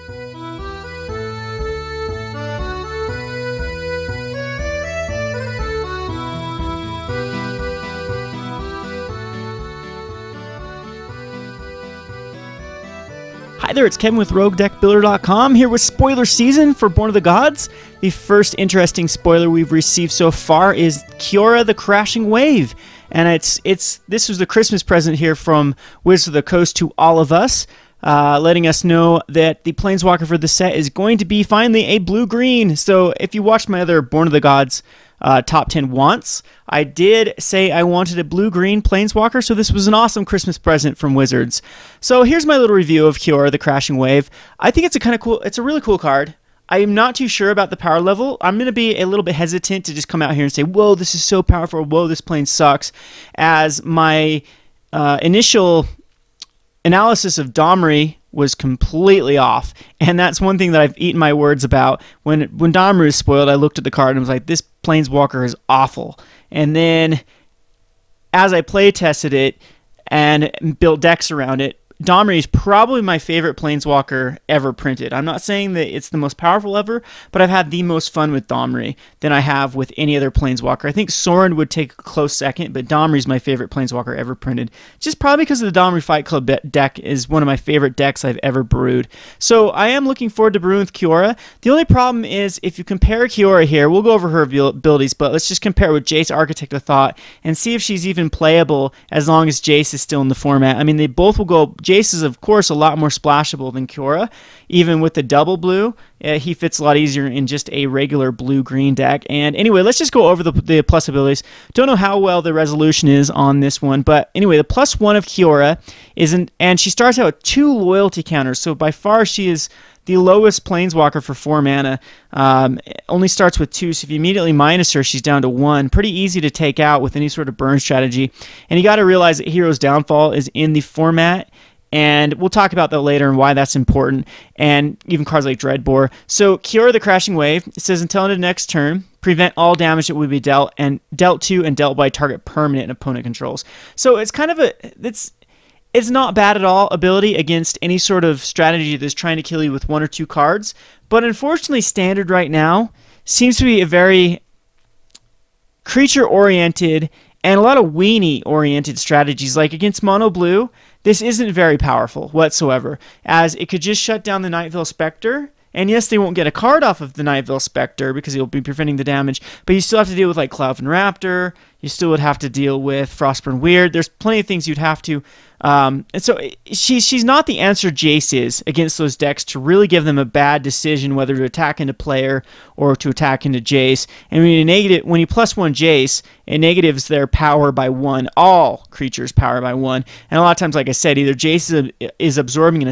Hi there, it's Kevin with Roguedeckbuilder.com here with spoiler season for Born of the Gods. The first interesting spoiler we've received so far is Kiora the Crashing Wave. And this was the Christmas present here from Wizards of the Coast to all of us, letting us know that the Planeswalker for the set is going to be finally a blue-green. So if you watched my other Born of the Gods top 10 wants, I did say I wanted a blue-green Planeswalker, so this was an awesome Christmas present from Wizards. So here's my little review of Kiora the Crashing Wave. I think it's a really cool card. I am not too sure about the power level. I'm going to be a little bit hesitant to just come out here and say, whoa, this is so powerful, whoa, this plane sucks, as my initial analysis of Domri was completely off, and that's one thing that I've eaten my words about. When Domri was spoiled, I looked at the card and was like, this Planeswalker is awful. And then as I play tested it and built decks around it, Domri is probably my favorite Planeswalker ever printed. I'm not saying that it's the most powerful ever, but I've had the most fun with Domri than I have with any other Planeswalker. I think Sorin would take a close second, but Domri is my favorite Planeswalker ever printed. Just probably because of the Domri Fight Club deck is one of my favorite decks I've ever brewed. So I am looking forward to brewing with Kiora. The only problem is if you compare Kiora here, we'll go over her abilities, but let's just compare with Jace, Architect of Thought, and see if she's even playable as long as Jace is still in the format. I mean, they both will go... Jace is, of course, a lot more splashable than Kiora. Even with the double blue, he fits a lot easier in just a regular blue-green deck. And anyway, let's just go over the plus abilities. Don't know how well the resolution is on this one, but anyway, the +1 of Kiora and she starts out with 2 loyalty counters, so by far she is the lowest Planeswalker for 4 mana. Only starts with 2, so if you immediately minus her, she's down to 1. Pretty easy to take out with any sort of burn strategy. And you got to realize that Hero's Downfall is in the format, and we'll talk about that later and why that's important, and even cards like Dreadbore. So Kiora the Crashing Wave, it says until end of next turn, prevent all damage that would be dealt to and dealt by target permanent and opponent controls. So it's kind of it's not bad at all ability against any sort of strategy that's trying to kill you with 1 or 2 cards, but unfortunately Standard right now seems to be a very creature-oriented and a lot of weenie-oriented strategies. Like against Mono Blue, this isn't very powerful whatsoever, as it could just shut down the Nightvale Spectre. And yes, they won't get a card off of the Nightvale Spectre because it'll be preventing the damage, but you still have to deal with like Cloudven Raptor, you still would have to deal with Frostburn Weird. There's plenty of things you'd have to. And so she's not the answer Jace is against those decks to really give them a bad decision whether to attack into player or to attack into Jace. And when you +1 Jace, it negatives their power by 1, all creatures' power by 1. And a lot of times, like I said, either Jace is absorbing an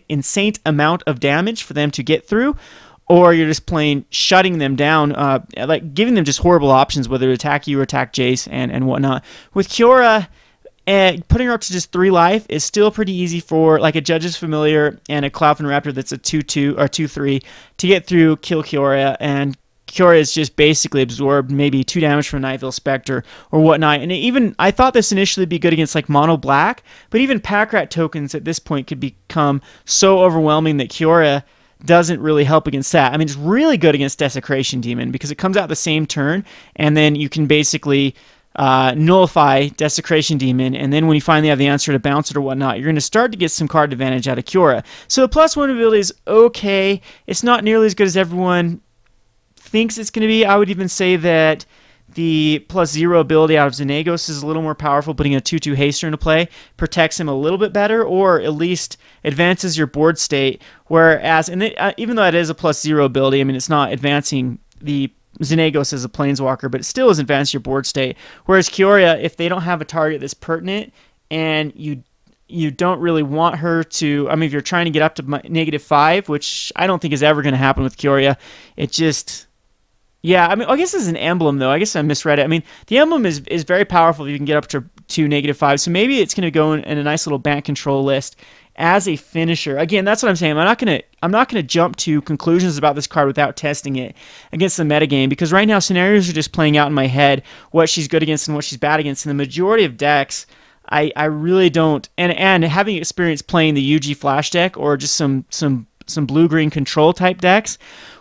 insane amount of damage for them to get through, or you're just plain shutting them down, like giving them just horrible options whether to attack you or attack Jace and whatnot. With Kiora, putting her up to just 3 life is still pretty easy for like a Judge's Familiar and a Cloudven Raptor that's a 2/2 or 2/3 to get through, kill Kiora, and Kiora is just basically absorbed maybe 2 damage from Nightvale Spectre or whatnot. And I thought this initially would be good against like Mono Black, but even Pack Rat tokens at this point could become so overwhelming that Kiora doesn't really help against that. I mean, it's really good against Desecration Demon because it comes out the same turn, and then you can basically nullify Desecration Demon, and then when you finally have the answer to bounce it or whatnot, you're going to start to get some card advantage out of Kiora. So the +1 ability is okay. It's not nearly as good as everyone thinks it's going to be. I would even say that the +0 ability out of Xenagos is a little more powerful, putting a 2/2 haster into play, protects him a little bit better, or at least advances your board state, whereas, even though it is a +0 ability, I mean, it's not advancing the Xenagos as a Planeswalker, but it still is advancing your board state, whereas Kiora, if they don't have a target that's pertinent, and you don't really want her to, I mean, if you're trying to get up to -5, which I don't think is ever going to happen with Kiora, it just... Yeah, I mean, I guess it's an emblem, though. I guess I misread it. I mean, the emblem is very powerful if you can get up to -5, so maybe it's going to go in a nice little bank control list as a finisher. Again, that's what I'm saying. I'm not gonna jump to conclusions about this card without testing it against the metagame, because right now scenarios are just playing out in my head what she's good against and what she's bad against. In the majority of decks, I really don't, and having experience playing the UG Flash deck or just some some blue-green control type decks.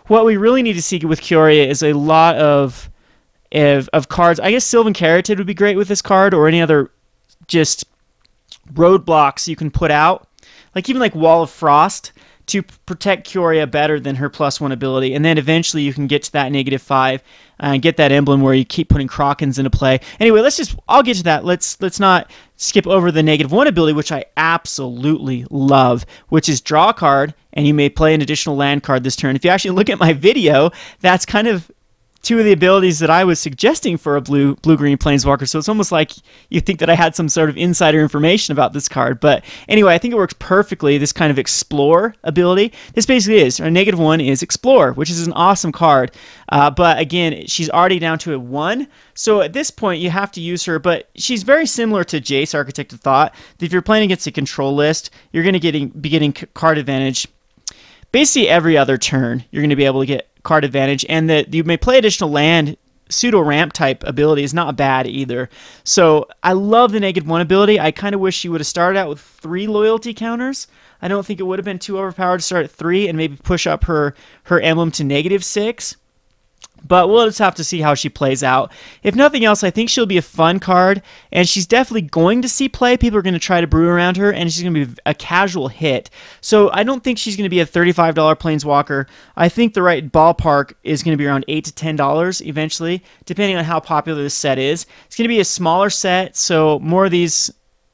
What we really need to see with Kiora is a lot of cards. I guess Sylvan Caryatid would be great with this card, or any other just roadblocks you can put out, like even like Wall of Frost, to protect Kiora better than her +1 ability. And then eventually you can get to that -5 and get that emblem where you keep putting Krakens into play. Anyway, I'll get to that. Let's not skip over the -1 ability, which I absolutely love, which is draw a card, and you may play an additional land card this turn. If you actually look at my video, that's kind of two of the abilities that I was suggesting for a blue-green Planeswalker, so it's almost like you think that I had some sort of insider information about this card. But anyway, I think it works perfectly, this kind of Explore ability. This basically is, our -1 is Explore, which is an awesome card. But again, she's already down to a 1, so at this point you have to use her, but she's very similar to Jace, Architect of Thought. If you're playing against a control list, you're going to be getting card advantage basically every other turn. You're going to be able to get card advantage, and that you may play additional land. Pseudo ramp type ability is not bad either. So I love the -1 ability. I kind of wish she would have started out with 3 loyalty counters. I don't think it would have been too overpowered to start at 3 and maybe push up her emblem to -6. But we'll just have to see how she plays out. If nothing else, I think she'll be a fun card, and she's definitely going to see play. People are going to try to brew around her, and she's going to be a casual hit. So I don't think she's going to be a $35 Planeswalker. I think the right ballpark is going to be around $8 to $10 eventually, depending on how popular this set is. It's going to be a smaller set, so more of these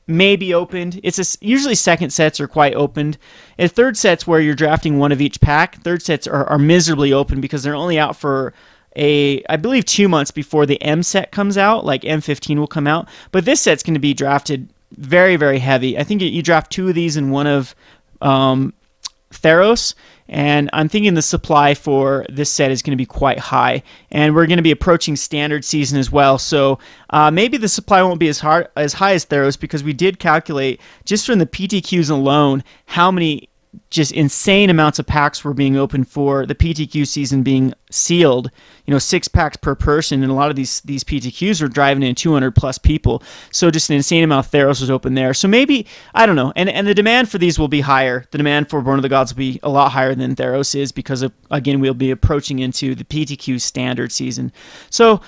may be opened. Usually second sets are quite opened. And third sets, where you're drafting one of each pack, third sets are miserably open because they're only out for I believe 2 months before the M set comes out, like M15 will come out. But this set's going to be drafted very, very heavy. I think you draft 2 of these and 1 of Theros, and I'm thinking the supply for this set is going to be quite high, and we're going to be approaching standard season as well, so maybe the supply won't be as high as Theros, because we did calculate just from the PTQs alone how many just insane amounts of packs were being opened for the PTQ season being sealed. 6 packs per person, and a lot of these PTQs were driving in 200 plus people. So just an insane amount of Theros was open there. So maybe, I don't know, and the demand for these will be higher. The demand for Born of the Gods will be a lot higher than Theros is, because of, again, we'll be approaching into the PTQ standard season. So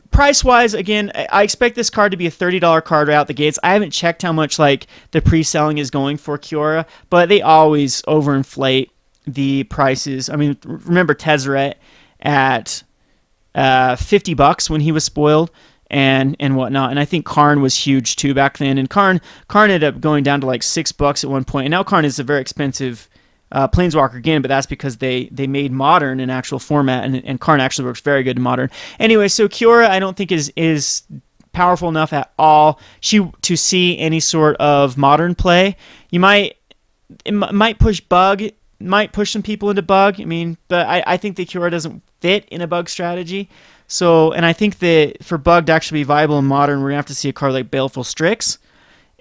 price-wise, again, I expect this card to be a $30 card right out the gates. I haven't checked how much the pre-selling is going for Kiora, but they always overinflate the prices. I mean, remember Tezzeret at $50 when he was spoiled and whatnot, and I think Karn was huge too back then. And Karn ended up going down to like $6 at one point, and now Karn is a very expensive Planeswalker again, but that's because they made Modern an actual format, and Karn actually works very good in Modern. Anyway, so Kiora I don't think is powerful enough at all to see any sort of Modern play. It might push Bug, might push some people into Bug. I mean, but I think that Kiora doesn't fit in a Bug strategy. So, and I think that for Bug to actually be viable in Modern, we're gonna have to see a card like Baleful Strix,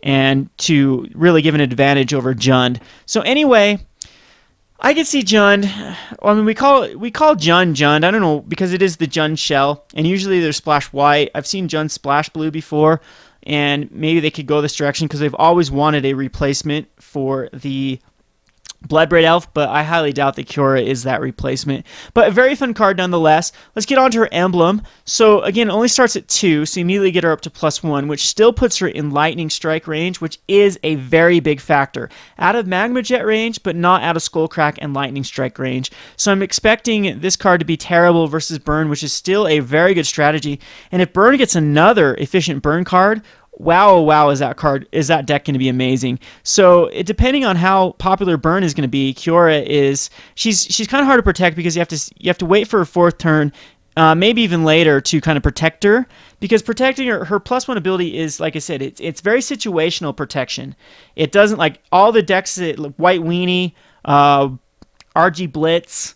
and to really give an advantage over Jund. So anyway, I can see Jund. I mean, we call Jund. I don't know, because it is the Jund shell, and usually they're splash white. I've seen Jund splash blue before, and maybe they could go this direction because they've always wanted a replacement for the Bloodbraid Elf, but I highly doubt that Kiora is that replacement. But a very fun card nonetheless. Let's get on to her emblem. So again, it only starts at 2, so you immediately get her up to +1, which still puts her in Lightning Strike range, which is a very big factor. Out of Magma Jet range, but not out of Skullcrack and Lightning Strike range. So I'm expecting this card to be terrible versus Burn, which is still a very good strategy. And if Burn gets another efficient Burn card, wow, oh wow, is that deck going to be amazing. So depending on how popular Burn is going to be, Kiora she's kind of hard to protect, because you have to wait for her 4th turn, maybe even later, to kind of protect her, because protecting her +1 ability is, like I said, it's very situational protection. It doesn't, like all the decks, White Weenie, RG Blitz,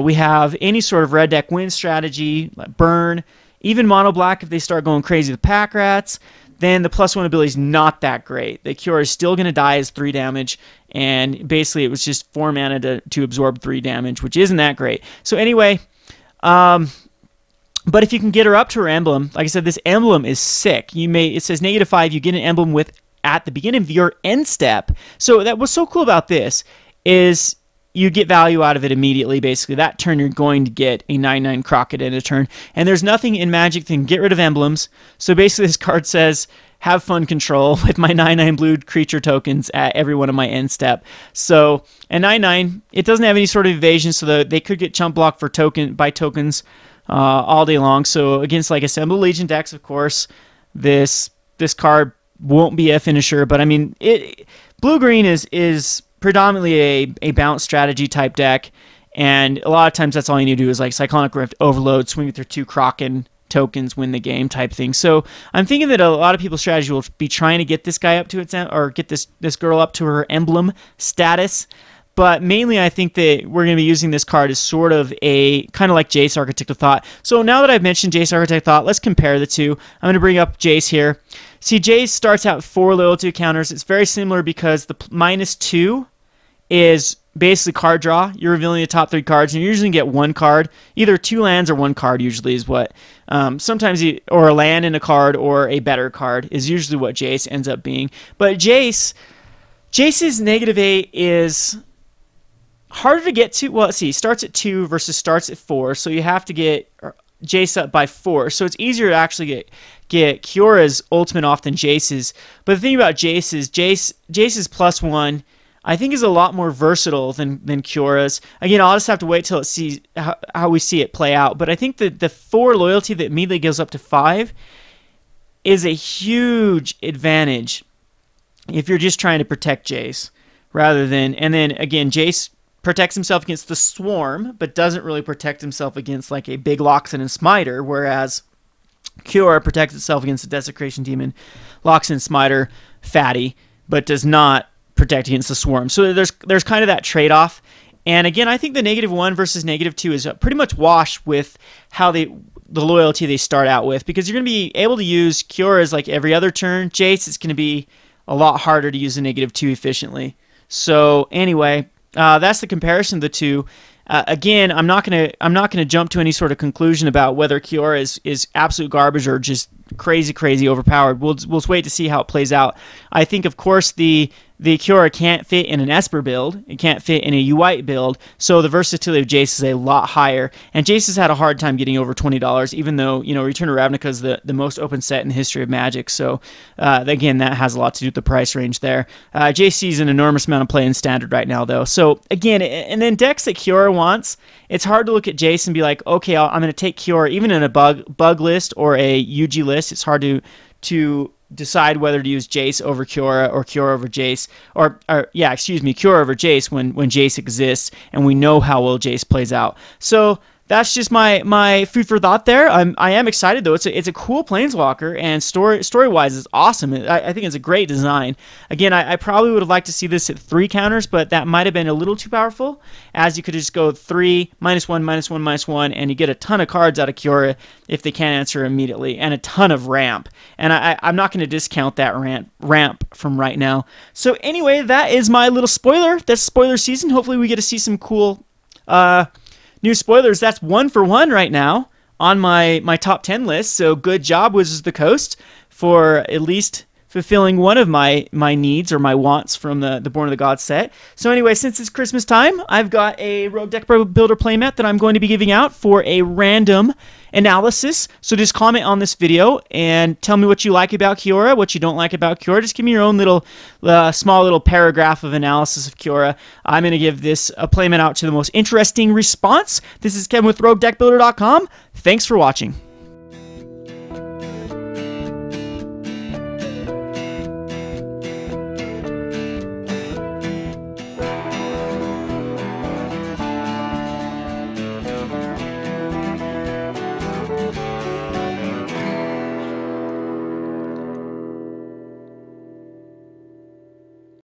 we have any sort of red deck win strategy, like Burn, even Mono Black if they start going crazy with Pack Rats, then the +1 ability is not that great. The Kiora is still going to die as 3 damage, and basically it was just 4 mana to absorb 3 damage, which isn't that great. So anyway, but if you can get her up to her emblem, like I said, this emblem is sick. It says -5, you get an emblem at the beginning of your end step. So that was so cool about this is you get value out of it immediately. Basically, that turn you're going to get a 9/9 Kraken in a turn, and there's nothing in Magic that can get rid of emblems. So basically, this card says, have fun control with my 9/9 blue creature tokens at every one of my end step. So, and 9/9, it doesn't have any sort of evasion, so they could get chump blocked for tokens all day long. So against like Assemble Legion decks, of course, this card won't be a finisher. But I mean, blue-green is predominantly a bounce strategy type deck, and a lot of times that's all you need to do is like Cyclonic Rift, Overload, swing with your 2 Kraken tokens, win the game type thing. So I'm thinking that a lot of people's strategy will be trying to get this guy up to its, or get this girl up to her emblem status. But mainly I think that we're going to be using this card as sort of a kind of like Jace Architect of Thought. So now that I've mentioned Jace Architect of Thought, let's compare the two. I'm going to bring up Jace here. See, Jace starts out 4 loyalty counters. It's very similar because the -2 is basically card draw. You're revealing the top 3 cards, and you usually get 1 card, either 2 lands or 1 card. Usually is what sometimes or a land and a card or a better card is usually what Jace ends up being. But Jace's -8 is harder to get to. Well, let's see, starts at 2 versus starts at 4, so you have to get Jace up by 4. So it's easier to actually get Kiora's ultimate off than Jace's. But the thing about Jace is Jace's +1. I think is a lot more versatile than Kiora's. Again, I'll just have to wait till it sees how we see it play out. But I think that the 4 loyalty that immediately goes up to 5 is a huge advantage if you're just trying to protect Jace, rather than, and then again, Jace protects himself against the Swarm, but doesn't really protect himself against like a big Loxodon and Smiter, whereas Kiora protects itself against the Desecration Demon, Loxodon and Smiter, Fatty, but does not protect against the Swarm. So there's kind of that trade-off. And again, I think the -1 versus -2 is pretty much wash with how the loyalty they start out with, because you're going to be able to use Kiora's like every other turn. Jace, it's going to be a lot harder to use a -2 efficiently. So anyway, that's the comparison of the two. Again, I'm not gonna jump to any sort of conclusion about whether Kiora is absolute garbage or just crazy overpowered. We'll wait to see how it plays out. I think, of course, the Kiora can't fit in an Esper build. It can't fit in a U-White build, so the versatility of Jace is a lot higher. And Jace has had a hard time getting over $20, even though, you know, Return to Ravnica is the most open set in the history of Magic. So, again, that has a lot to do with the price range there. Jace sees an enormous amount of play in Standard right now, though. So, again, and then decks that Kiora wants, it's hard to look at Jace and be like, okay, I'm going to take Kiora, even in a bug list or a UG list. It's hard to decide whether to use Jace over Kiora or Kiora over Jace, or Kiora over Jace when Jace exists, and we know how well Jace plays out. So that's just my food for thought there. I am excited though. It's a cool Planeswalker, and story wise is awesome. I think it's a great design. Again, I probably would have liked to see this at 3 counters, but that might have been a little too powerful, as you could just go 3 -1 -1 -1, and you get a ton of cards out of Kiora if they can't answer immediately, and a ton of ramp. And I'm not going to discount that ramp from right now. So anyway, that is my little spoiler. That's spoiler season. Hopefully we get to see some cool new spoilers. That's 1 for 1 right now on my top 10 list. So good job, Wizards of the Coast, for at least fulfilling one of my needs or my wants from the Born of the Gods set. So anyway, since it's Christmas time, I've got a Roguedeckbuilder playmat that I'm going to be giving out for a random analysis. So just comment on this video and tell me what you like about Kiora, what you don't like about Kiora. Just give me your own little small little paragraph of analysis of Kiora. I'm going to give this a playmat out to the most interesting response. This is Kevin with Roguedeckbuilder.com. Thanks for watching.